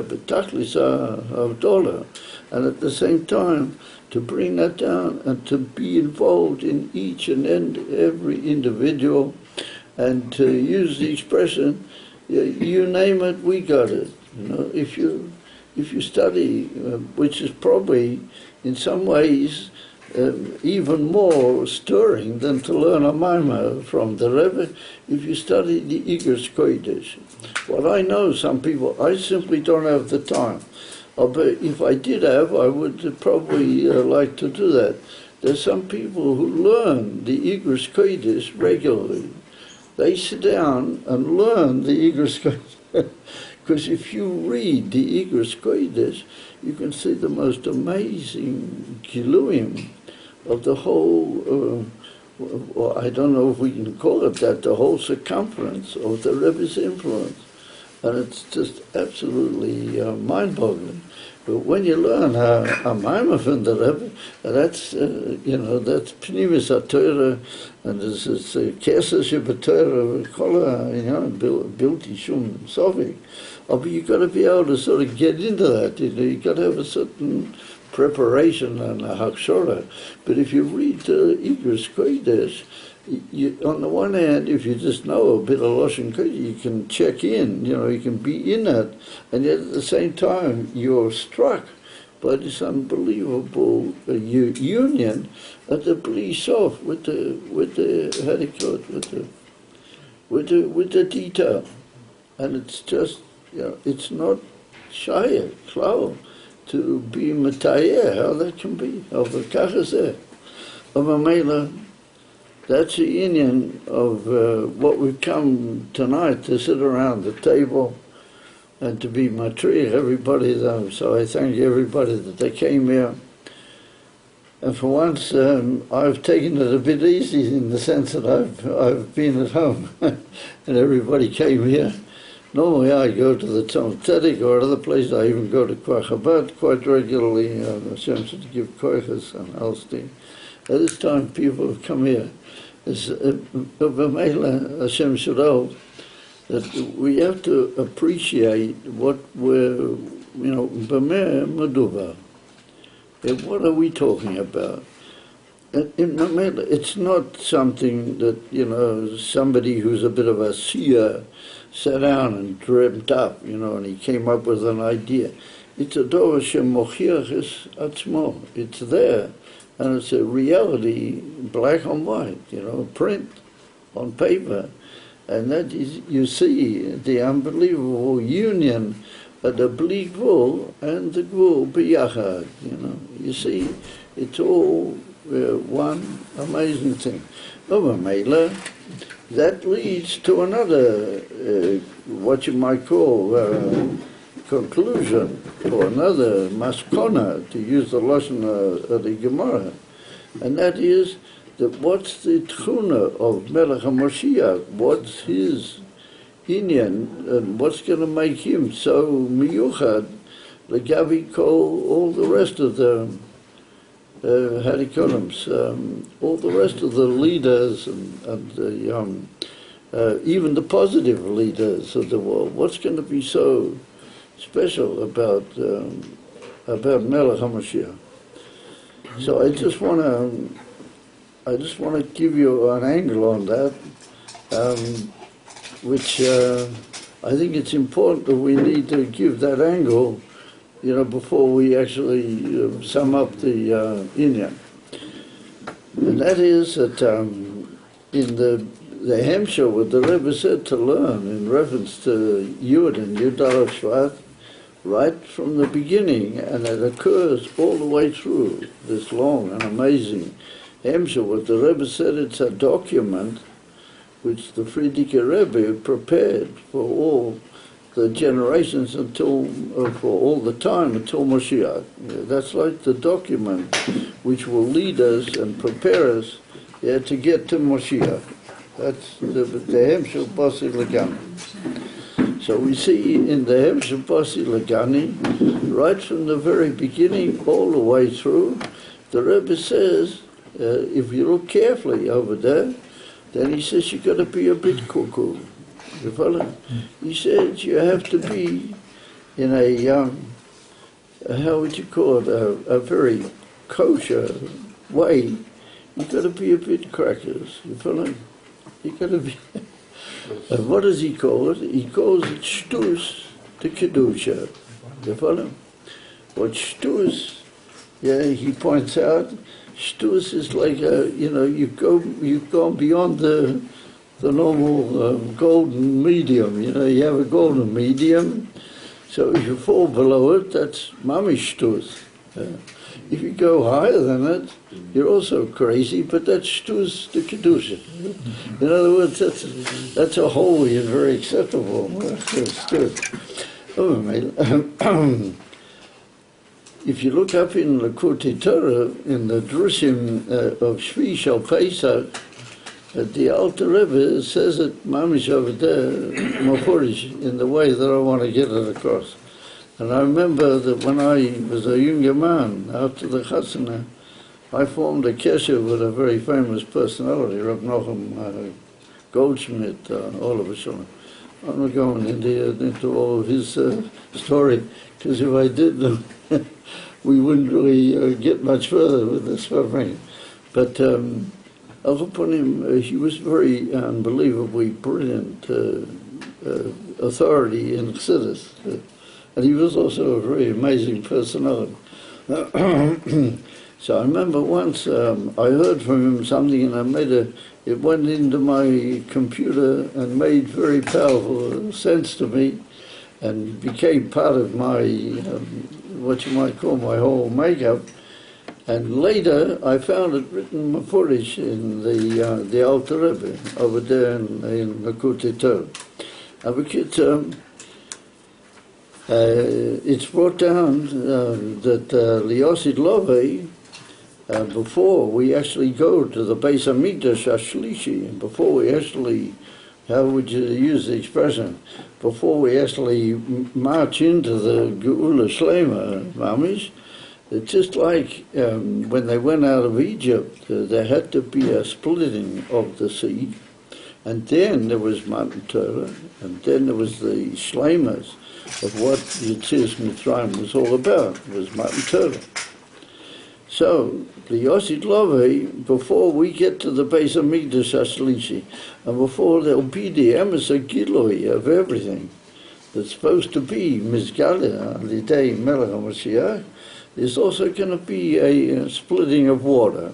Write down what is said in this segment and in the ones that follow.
betachlis havdola, and at the same time to bring that down and to be involved in each and every individual, and to use the expression, you name it, we got it. You know, if you study, which is probably in some ways even more stirring than to learn a maimah from the Rebbe, if you study the Igros Kodesh. What I know, some people, I simply don't have the time. But if I did have, I would probably like to do that. There's some people who learn the Igros Kodesh regularly. They sit down and learn the Igros Kodesh. Because if you read the Igros Kodesh, you can see the most amazing giluim of the whole, well, I don't know if we can call it that, the whole circumference of the Rebbe's influence. And it's just absolutely mind-boggling. But when you learn a maimah from the Rebbe, that's, that's Pnimis HaTorah, and there's Keser Shebetorah, Bilti Shum Sovik. But you've got to be able to sort of get into that. You've got to have a certain preparation and a hakshorah. But if you read Igros Kodesh, on the one hand, if you just know a bit of Lashon Kodesh, you can check in, you can be in it, and yet at the same time you're struck by this unbelievable union at the Bli Sof with the how do you call it, with the detail, and it's just it's not shy, klar, to be matayeh, how that can be, of a kachazeh, of a mela. That's the union of what we've come tonight to sit around the table and to be matri, everybody. So I thank everybody that they came here. And for once, I've taken it a bit easy in the sense that I've been at home and everybody came here. Normally I go to the Tzom Tzedek or other places. I even go to Koach Chabad quite regularly, Hashem to give koiches and Alstein. At this time, people have come here. It's Hashem Shadol, that we have to appreciate what we're, B'meh Meduva. What are we talking about? It's not something that, somebody who's a bit of a seer sat down and dreamt up, and he came up with an idea. It's a Dor Shemochiach es Atzmo. It's there. And it's a reality, black and white, print on paper. And that is, you see the unbelievable union of the Bli Gvul and the Gvul B'yachad, You see, it's all one amazing thing. Mela, that leads to another, what you might call, conclusion, or another maskona, to use the Lashon of the Gemara, and that is that what's the tchuna of Melech HaMoshiach, what's his inyan, and what's going to make him so miyuchad, legavi kol, all the rest of the, how do you call them, all the rest of the leaders and the, even the positive leaders of the world, what's going to be so special about Melech HaMashiach. So I just want to give you an angle on that, which I think it's important that we need to give that angle, before we actually sum up the inyan. And that is that in the Hemshah, what the Rebbe said to learn in reference to Yud and Yud Shvat, right from the beginning, and it occurs all the way through this long and amazing Hemshah. What the Rebbe said, it's a document which the Frierdiker Rebbe prepared for all the generations until, for all the time until Moshiach. That's like the document which will lead us and prepare us to get to Moshiach. That's the Hemshah Basi Lagani. So we see in the Hemshah Basi Lagani, right from the very beginning all the way through, the Rebbe says, if you look carefully over there, then he says you've got to be a bit cuckoo. You follow? He says you have to be in a, how would you call it, a very kosher way, you've got to be a bit crackers, you follow? You've got to be... And what does he call it? He calls it shtus to kedusha. You follow? What shtus, yeah, he points out, shtus is like you've gone beyond the normal golden medium. You have a golden medium, so if you fall below it, that's mamish shtus. If you go higher than it, you're also crazy, but that's shtus to kedusha. In other words, that's a holy and very acceptable shtus. Oh, man. If you look up in Likutei Torah, in the Drushim of Shvi Shel Pesach, the Alter Rebbe says it mamish over there, mafurish, in the way that I want to get it across. And I remember that when I was a younger man, after the Chasana, I formed a kesher with a very famous personality, Rabbi Nachum Goldschmidt, all of a sudden. I'm not going into all of his story, because if I did, we wouldn't really get much further with this farbrengen. But upon him, he was very unbelievably brilliant authority in Chassidus. And he was also a very amazing personality. So I remember once I heard from him something, and it went into my computer and made very powerful sense to me, and became part of my, what you might call my whole makeup. And later I found it written mafurish in the Alter Rebbe over there in Likutei Torah. It's brought down that Liyosid Lovei, before we actually go to the Beis Hamikdash Ashlishi, and before we actually, how would you use the expression, before we actually march into the Geula Shlema, Mamish, it's just like when they went out of Egypt, there had to be a splitting of the sea, and then there was Matan Torah, and then there was the Shlemas of what Yetzias Mitzrayim was all about. It was Matan Torah. So, the Yosid Lovei, before we get to the Beis Hamikdash Ashlishi, and before there'll be the Emes Giloi of everything that's supposed to be Mizgaleh Alidei Melech HaMashiach, there's also going to be a splitting of water.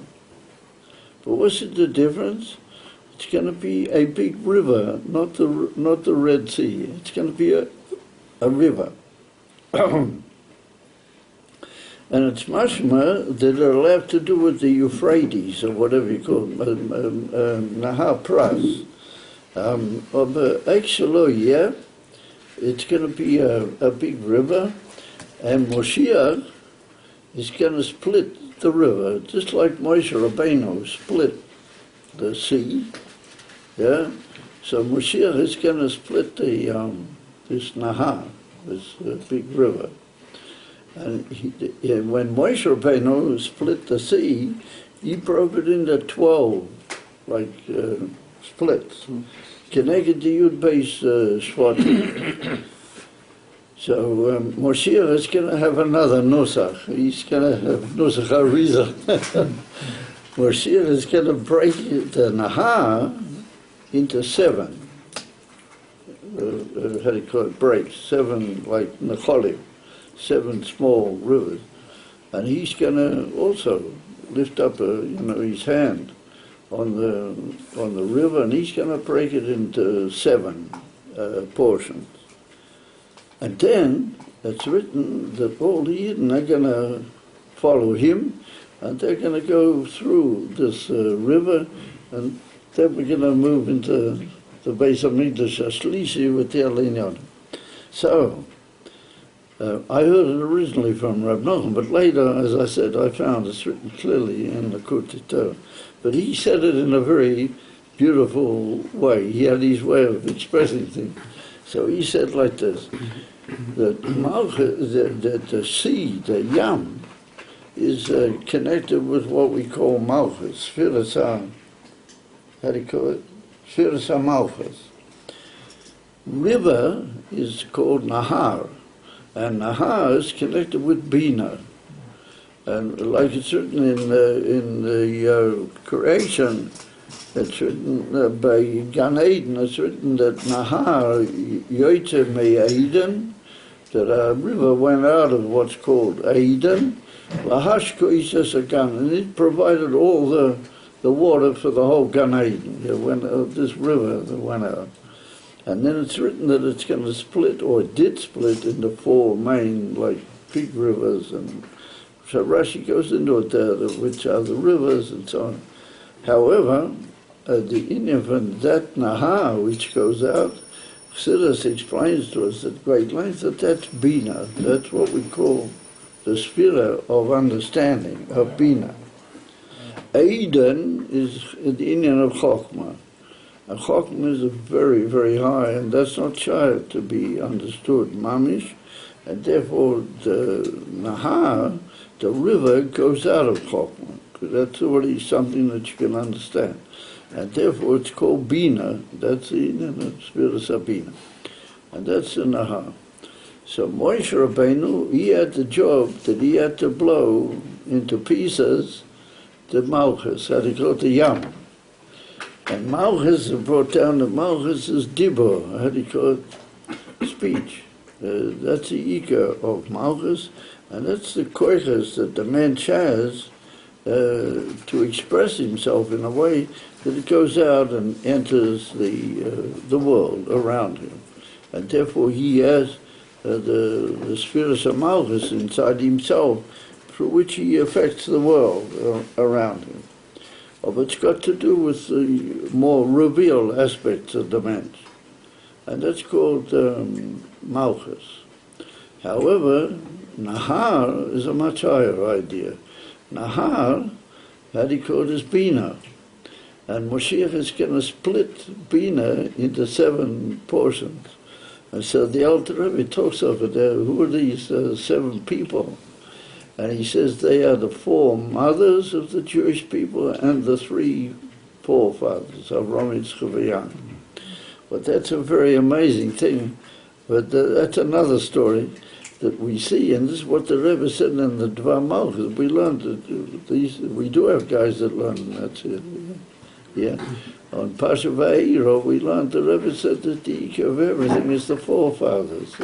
But what's the difference? It's going to be a big river, not the Red Sea. It's going to be a river. And it's mashma that are allowed to do with the Euphrates, or whatever you call it, Nahar Pras. Actually, yeah, it's going to be a big river, and Moshiach is going to split the river, just like Moshe Rabbeinu split the sea. Yeah, so Moshiach is going to split this Nahar, this big river. And when Moshe Rabbeinu split the sea, he broke it into 12, like splits. Connected to Yud Shvat. So Moshiach is going to have another nusach. He's going to have nusach Arizah. Moshiach is going to break the Nahar into 7. How do you call it? Breaks. 7, like Necholim. 7 small rivers, and he's going to also lift up his hand on the river, and he's going to break it into 7 portions. And then it's written that all the Yidden are going to follow him, and they're going to go through this river, and then we're going to move into the Beis Hamikdash Ashlishi with the Alinyon. So I heard it originally from Rabbi Nachum, but later, as I said, I found it's written clearly in the Likutei Torah. But he said it in a very beautiful way. He had his way of expressing things. So he said like this, that the sea, the Yam, is connected with what we call Malchus, Sfiras, how do you call it? Sfiras Malchus. River is called Nahar. And Nahar is connected with Bina. And like it's written in the creation, it's written by Gan Eden, it's written that Nahar Yoyte Me Eden, that a river went out of what's called Eden, Lahashko Isas Gan, and it provided all the water for the whole Gan Eden. This river that went out. And then it's written that it's going to split, or it did split, into four main, like, big rivers. And so Rashi goes into it there, which are the rivers and so on. However, the Indian from that Nahar, which goes out, Chassidus explains to us at great length that that's Bina. That's what we call the sphere of understanding, of Bina. Eden is the Indian of Chokhmah. And Chokhmah is very, very high, and that's not shy to be understood, mamish, and therefore the Nahar, the river, goes out of Chokhmah, because that's already something that you can understand. And therefore it's called Bina, that's the spirit of Bina. And that's the Nahar. So Moshe Rabbeinu, he had the job that he had to blow into pieces the Malchus, how they call it, the Yam. And Malchus brought down the Malchus is Dibur, how do you call it? Speech. That's the Ika of Malchus, and that's the koiches that the mensch has to express himself in a way that it goes out and enters the world around him. And therefore he has the spirit of Malchus inside himself, through which he affects the world around him. But it's got to do with the more revealed aspects of the mensch. And that's called Malchus. However, Nahar is a much higher idea. Nahar, how he called is Bina. And Moshiach is going to split Bina into 7 portions. And so the Alter Rebbe talks over there, who are these 7 people? And he says they are the 4 mothers of the Jewish people and the 3 forefathers, Avram, Yitzchak, Yaakov. But that's a very amazing thing. But that's another story that we see, and this is what the Rebbe said in the Dvar Malchus. We learned that we do have guys that learn that. Yeah. On Pasha Va'iro, we learned the Rebbe said that the Ika of everything is the forefathers.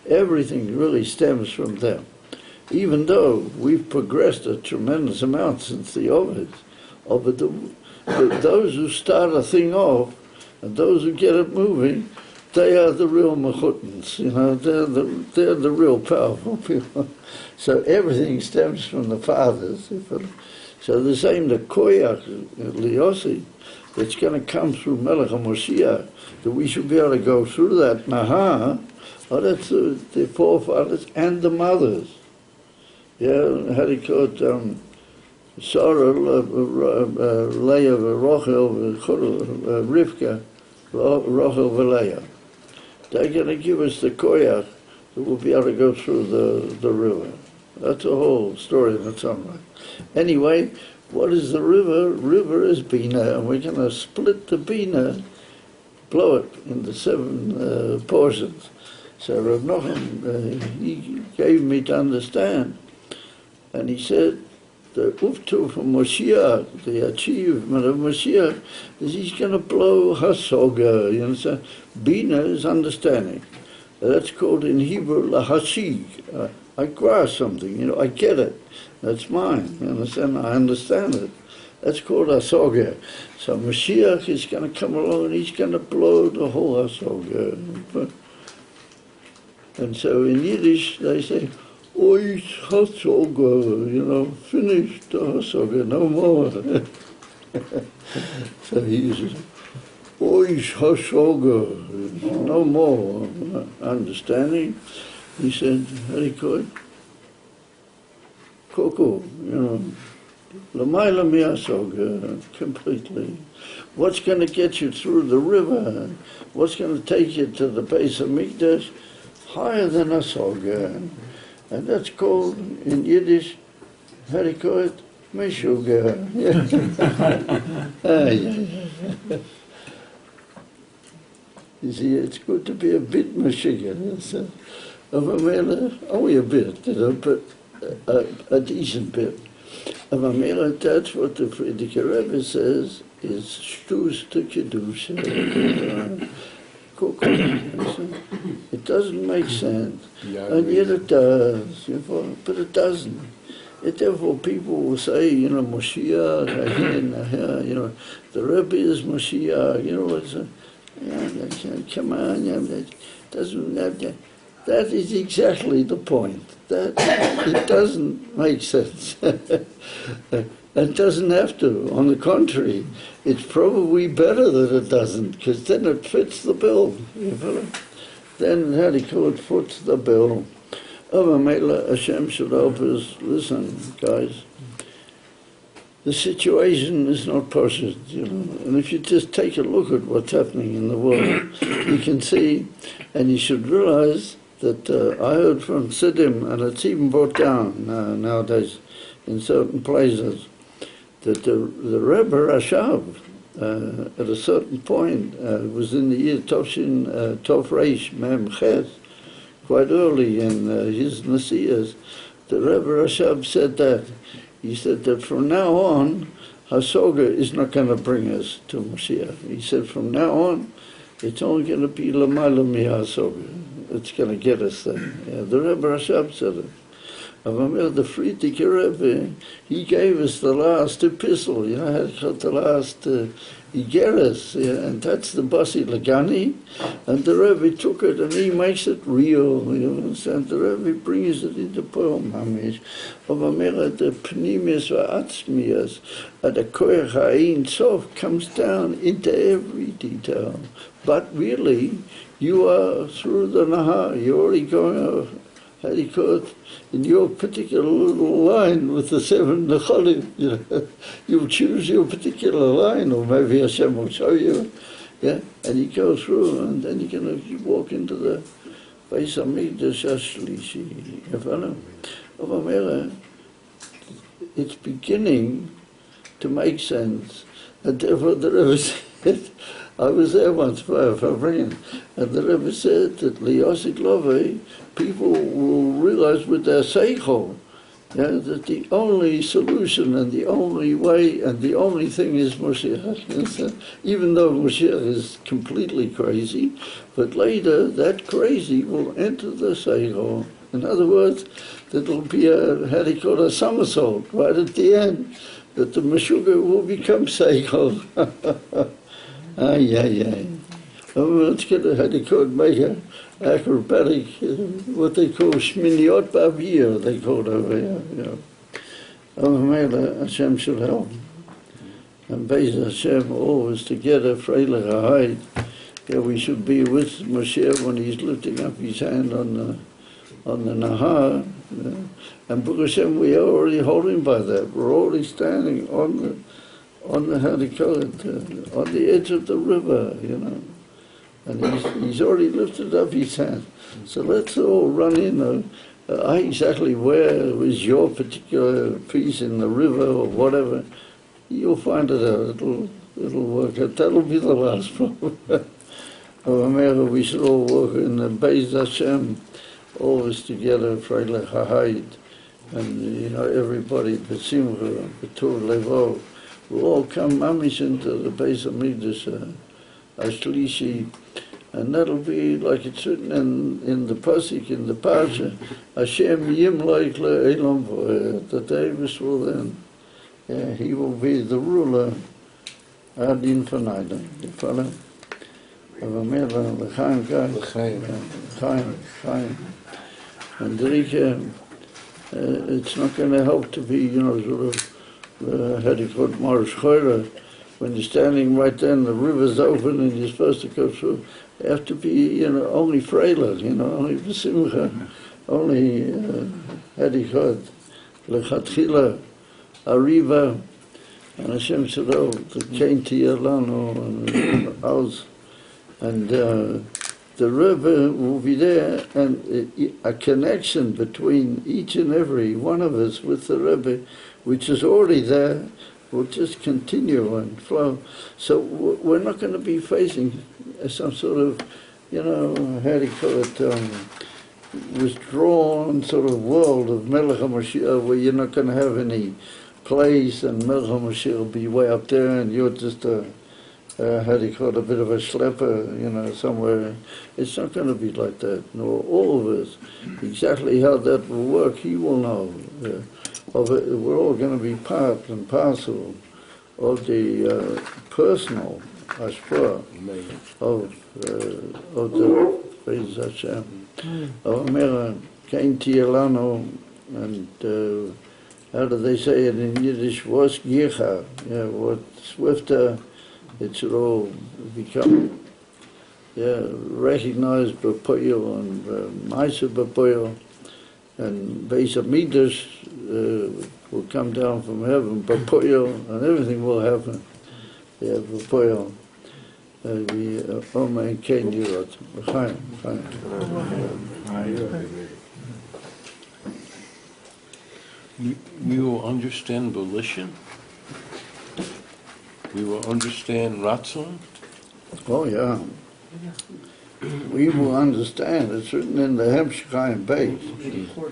Everything really stems from them. Even though we've progressed a tremendous amount since the Ovids, but those who start a thing off and those who get it moving, they are the real mechutans, they're the real powerful people. So everything stems from the fathers. So the same, the koyach, Liosi, that's going to come through Melech HaMoshiach, that we should be able to go through that Nahar, that's the forefathers and the mothers. Yeah, how do you call it? Sarah, Leah, Rachel, Rivka, Rachel, Leah. They're going to give us the koyach that we'll be able to go through the river. That's a whole story in its own right. Anyway, what is the river? River is Bina, and we're going to split the Bina, blow it into 7 portions. So Rav Nochem, he gave me to understand, and he said, the uftu from Moshiach, the achievement of Moshiach, is he's going to blow hasoga. You understand? Bina is understanding. That's called in Hebrew lahashig. I grasp something. I get it. That's mine. You understand? I understand it. That's called hasoga. So Moshiach is going to come along and he's going to blow the whole hasoga. And so in Yiddish they say, Ois hasoga, finish the hasoga, no more. So he uses, Ois hasoga, no more understanding. He said, how do you call it? Koko, Lamaila mi hasoga, completely. What's going to get you through the river? What's going to take you to the base of Mikdash? Higher than hasoga. And that's called, in Yiddish, how do you call it? Meshuga. You see, it's good to be a bit meshuga. of a mele, only a bit, but a decent bit. Of a mele, that's what the Friedrich Rebbe says is shtus to kedusha. It doesn't make sense, and yet it does. But it doesn't. Therefore, people will say, Moshiach, the Rebbe is Moshiach. Come on, that doesn't that is exactly the point. That it doesn't make sense. It doesn't have to. On the contrary, it's probably better that it doesn't, because then it fits the bill. Then how do you call it? Fits the bill. Hashem should help us. Listen, guys. The situation is not perfect, and if you just take a look at what's happening in the world, you can see, and you should realize that I heard from Siddim, and it's even brought down nowadays in certain places, that the Rebbe Rashav, at a certain point, was in the year Tov Reish Mem Ches, quite early in his Nasias, the Rebbe Rashav said that. He said that from now on, Hasoga is not going to bring us to Mashiach. He said from now on, it's only going to be Lamayla Mi Hasoga. It's going to get us there. Yeah, the Rebbe Rashab said it. The Friedrich Rebbe, he gave us the last epistle, the last Igeres, and that's the Basi Lagani, and the Rebbe took it and he makes it real, understand? The Rebbe brings it into poem, Hamish, the Pneumius Va'atzmias, and the Koyach Ha'in Sof comes down into every detail. But really, you are through the Nahar, you're already going, how do you call it, in your particular little line with the 7 Nechalim, you'll choose your particular line, or maybe Hashem will show you, and you go through, and then you're going to walk into the Beis HaMikdash HaShlishi. It's beginning to make sense, and therefore the Rebbe said, I was there once for farbrengen, and the Rebbe said that Liyosik Lovei, people will realize with their seichel, that the only solution and the only way and the only thing is Moshiach. Even though Moshiach is completely crazy, but later that crazy will enter the seichel. In other words, that will be a somersault right at the end, that the Meshuggah will become seichel. Let's get a make an acrobatic, what they call shminiot ba'avir, they call it over here. Hashem should help. And Beis Hashem always together, Freilich Ahayit. We should be with Moshiach when he's lifting up his hand on the Nahar. And Baruch Hashem, we are already holding by that. We're already standing on the how do you call it, on the edge of the river, And he's already lifted up his hand. So let's all run in. Exactly where is your particular piece in the river or whatever? You'll find it out. It'll work out. That'll be the last problem. We should all work in the Beis Hashem, always together, Freilich Hahayit, and everybody, B'simcha, B'tur Levo, will all come mamish into the Beis HaMikdash HaShlishi, and that'll be like it's written in the Pasuk, in the Parsha, Hashem Yimloik Le'elam Vo'ed, that Davis will then, he will be the ruler ad infinitum. You follow? L'chaim, Chaim. And it's not going to help to be, sort of, how do you call it, Marash Choira, when you're standing right there and the river's open and you're supposed to go through. You have to be, only Freilich, only B'simcha, only, how do you call it, L'chatchila, Ariva, and Hashem Shadol, the Kain Tiyalano, and ours. And the Rebbe will be there, and a connection between each and every one of us with the Rebbe, which is already there, will just continue and flow. So we're not going to be facing some sort of, how do you call it, withdrawn sort of world of Melech HaMashiach where you're not going to have any place and Melech HaMashiach will be way up there and you're just how do you call it, a bit of a schlepper, somewhere. It's not going to be like that. No, all of us, exactly how that will work, he will know. Of it. We're all going to be part and parcel of the personal hashpah of the Be'ez Hashem. Omer came to Yelano, and how do they say it in Yiddish? Was Gicha, what swifter it should all become recognized B'Poyel and Maisa B'Poyel, and Beis Hamikdash will come down from heaven, B'Poyel, and everything will happen. B'Poyel. Omer Kein Yirot. Chaim. We will understand volition. We will understand Ratzon. Oh, yeah. We will understand. It's written in the Hemshechayim base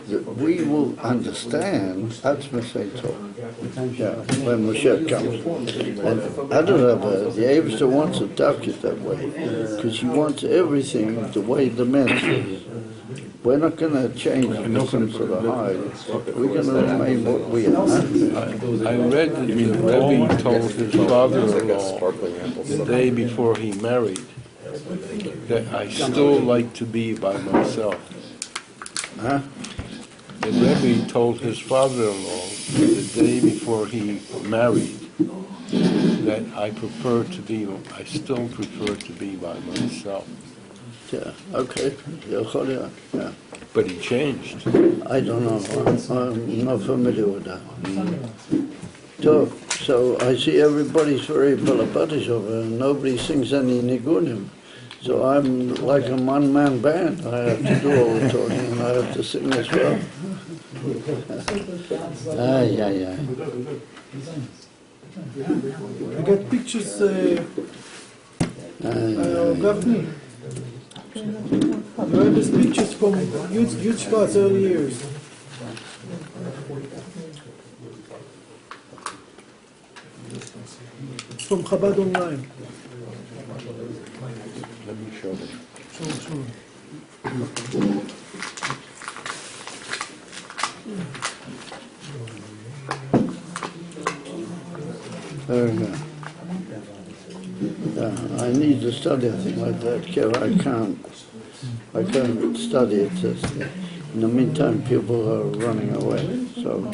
that we will understand Atzmas Eitzot. Yeah, when Moshe comes. And Adarabah, the Eibster wants to duck it that way because he wants everything the way the man says. We're not going to change the essence of the high. We're going to remain what we are. I read that the Rebbe told his father-in-law the day before he married that I still like to be by myself. Huh? The Rebbe told his father-in-law the day before he married that I still prefer to be by myself. Yeah, okay. Yeah. But he changed. I don't know. I'm not familiar with that. So I see everybody's very balabatish over and nobody sings any nigunim. So I'm like a one-man band. I have to do all the talking and I have to sing as well. Yeah. I got pictures Gafne. You have these pictures from Yud Shvat's early years. It's from Chabad Online. Let me show them. Sure. Very good. I need to study a thing like that, Kev. I can't study it. In the meantime, people are running away. So,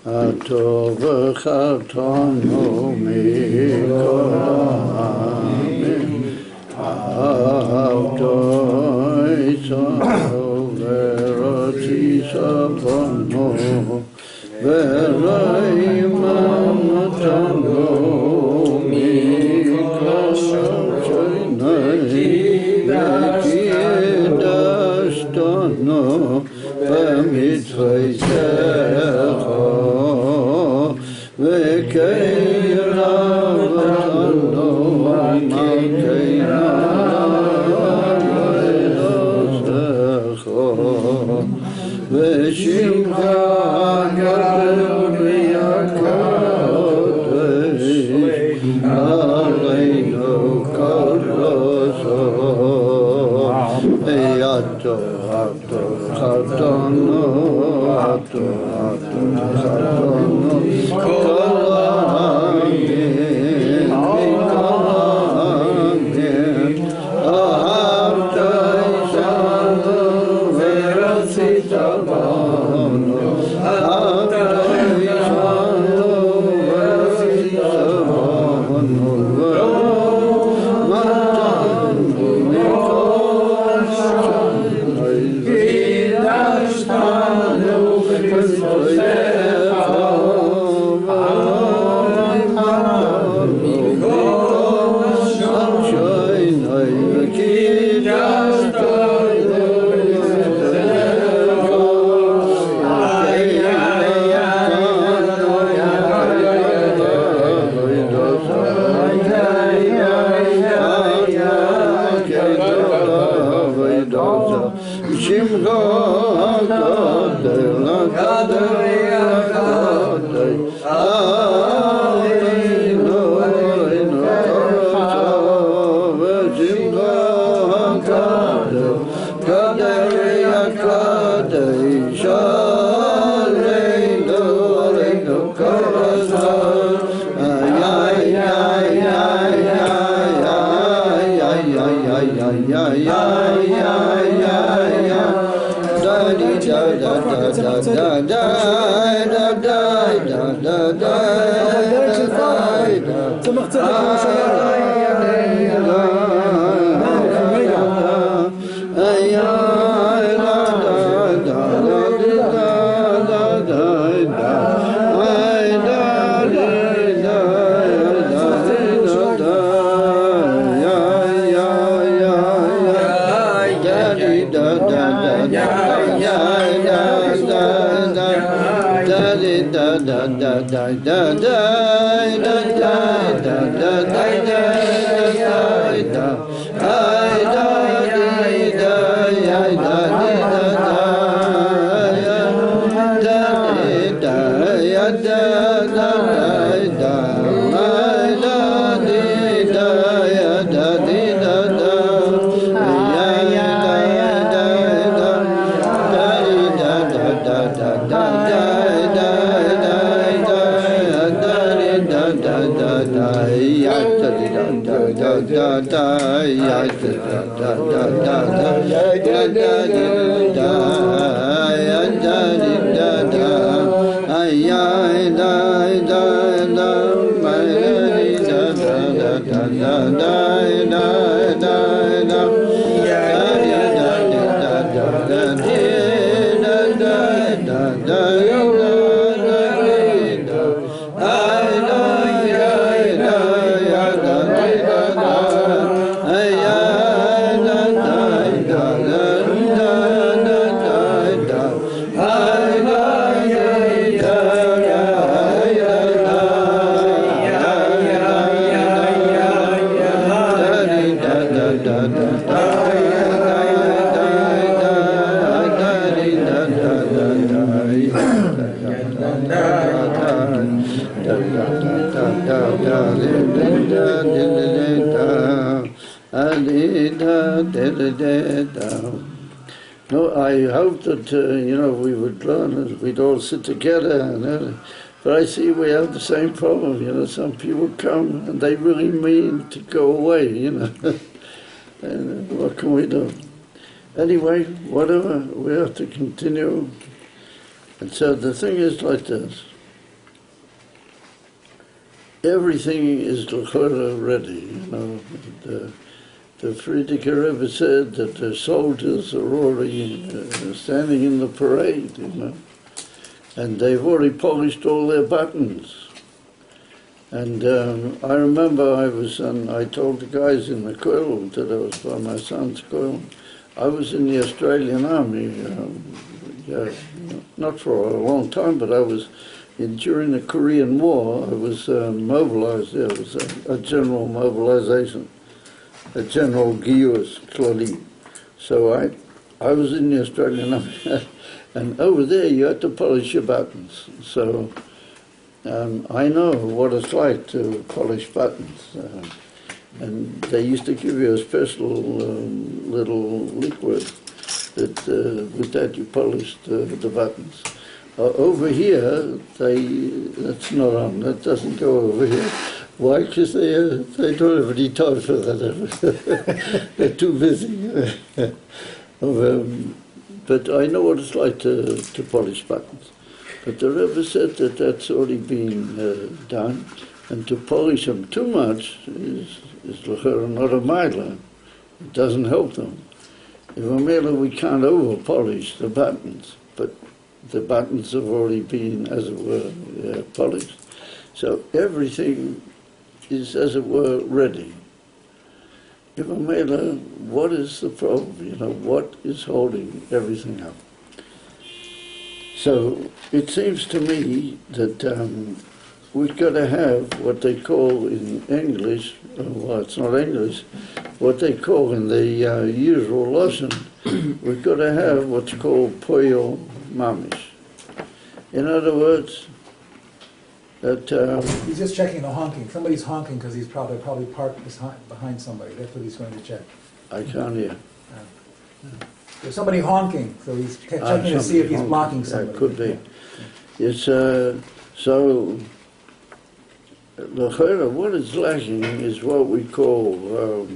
Atov v'chatonu mikol ha'amim, Avdoi tzol v'rotzi sabonu, v'rayim matanu mikol shaynayi, v'kidashtanu b'mitzvaysecha, v'keiravtanu malkeina v'losecha, v'shimcha g'alui ha'kadosh aleinu kol rozot, v'yato chatonu kol ha'amim ahavdoi zanu v'rotzita banu, ahavdoi zanu v'rotzita banu, v'matanu mikol shaynayi, No, I hope that, we would learn and we'd all sit together. But I see we have the same problem, some people come and they really mean to go away, And what can we do? Anyway, whatever, we have to continue. And so the thing is like this. Everything is ready, The Frierdiker Rebbe said that the soldiers are already standing in the parade, and they've already polished all their buttons. And I remember I told the guys in the Koil that I was by my son's Koil. I was in the Australian Army, not for a long time, but I was during the Korean War. I was mobilized. There was a general mobilization. A general Giyus Klali. So I was in the Australian Army, and over there you had to polish your buttons. So I know what it's like to polish buttons. And they used to give you a special little liquid that with that you polished the buttons. Over here, that's not on. That doesn't go over here. Why? Because they don't have any time for that. They're too busy. But I know what it's like to polish buttons. But the Rebbe said that that's already been done, and to polish them too much is not a mila. It doesn't help them. If a mila, we can't over-polish the buttons, but the buttons have already been, as it were, polished. So everything is, as it were, ready. If a mela, what is the problem? What is holding everything up? So it seems to me that we've got to have what they call in English, well, it's not English, what they call in the usual Lashon, we've got to have what's called poyo mamish. In other words, that He's just checking the honking. Somebody's honking because he's probably parked behind somebody. That's what he's going to check. I can't hear. There's somebody honking, so he's checking to see if he's blocking somebody. That could be. It's so. The what is lacking is what we call